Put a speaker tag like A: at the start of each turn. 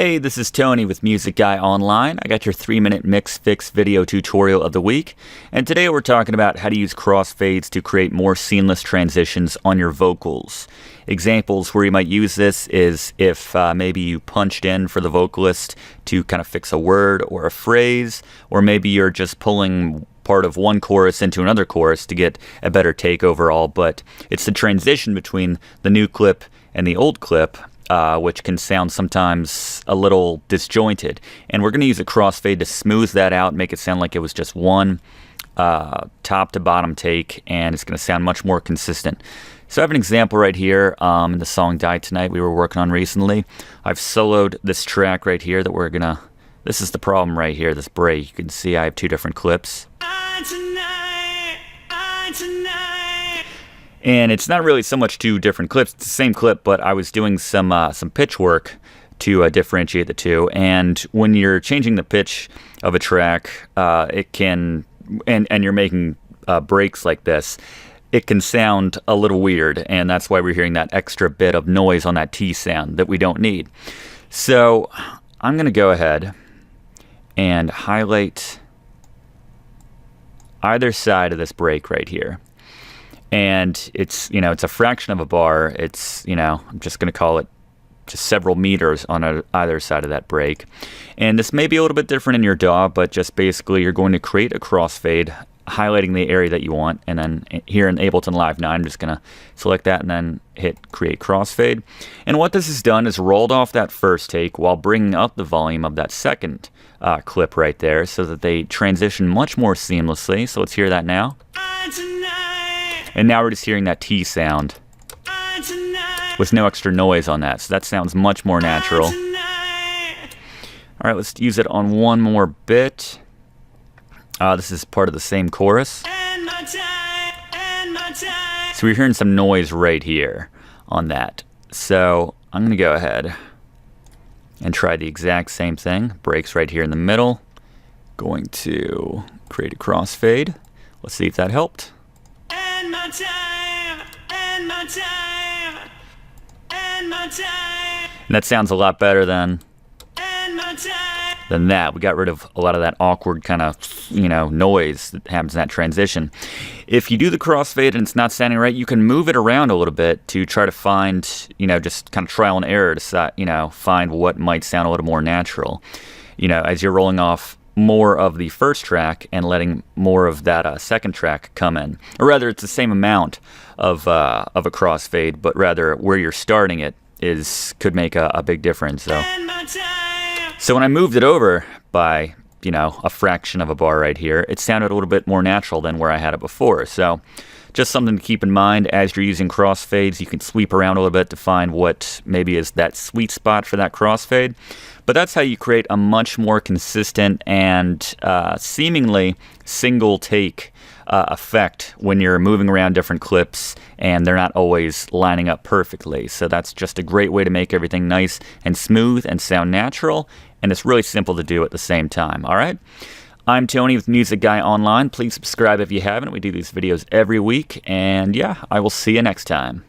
A: Hey, this is Tony with Music Guy Online. I got your 3-minute mix fix video tutorial of the week, and today we're talking about how to use crossfades to create more seamless transitions on your vocals. Examples where you might use this is if maybe you punched in for the vocalist to kind of fix a word or a phrase, or maybe you're just pulling part of one chorus into another chorus to get a better take overall, but it's the transition between the new clip and the old clip which can sound sometimes a little disjointed. And we're going to use a crossfade to smooth that out, make it sound like it was just one top to bottom take, and it's going to sound much more consistent. So I have an example right here in the song Die Tonight we were working on recently. I've soloed this track right here that we're going to... This is the problem right here, this break. You can see I have two different clips. And it's not really so much two different clips. It's the same clip, but I was doing some pitch work to differentiate the two. And when you're changing the pitch of a track, it can, and you're making breaks like this, it can sound a little weird. And that's why we're hearing that extra bit of noise on that T sound that we don't need. So I'm going to go ahead and highlight either side of this break right here. And it's, it's a fraction of a bar. It's, I'm just going to call it just several meters on either side of that break. And this may be a little bit different in your DAW, but just basically you're going to create a crossfade, highlighting the area that you want. And then here in Ableton Live 9, I'm just going to select that and then hit Create Crossfade. And what this has done is rolled off that first take while bringing up the volume of that second clip right there so that they transition much more seamlessly. So let's hear that now. And now we're just hearing that T sound with no extra noise on that. So that sounds much more natural. All right, let's use it on one more bit. This is part of the same chorus. So we're hearing some noise right here on that. So I'm going to go ahead and try the exact same thing. Breaks right here in the middle. Going to create a crossfade. Let's see if that helped. And that sounds a lot better than that. We got rid of a lot of that awkward kind of, noise that happens in that transition. If you do the crossfade and it's not sounding right, you can move it around a little bit to try to find, just kind of trial and error to, find what might sound a little more natural. As you're rolling off more of the first track and letting more of that second track come in. Or rather, it's the same amount of a crossfade, but rather where you're starting it could make a big difference. So when I moved it over by, a fraction of a bar right here, it sounded a little bit more natural than where I had it before. So just something to keep in mind as you're using crossfades. You can sweep around a little bit to find what maybe is that sweet spot for that crossfade. But that's how you create a much more consistent and seemingly single take effect when you're moving around different clips and they're not always lining up perfectly. So that's just a great way to make everything nice and smooth and sound natural. And it's really simple to do at the same time. All right. I'm Tony with Music Guy Online. Please subscribe if you haven't. We do these videos every week. And yeah, I will see you next time.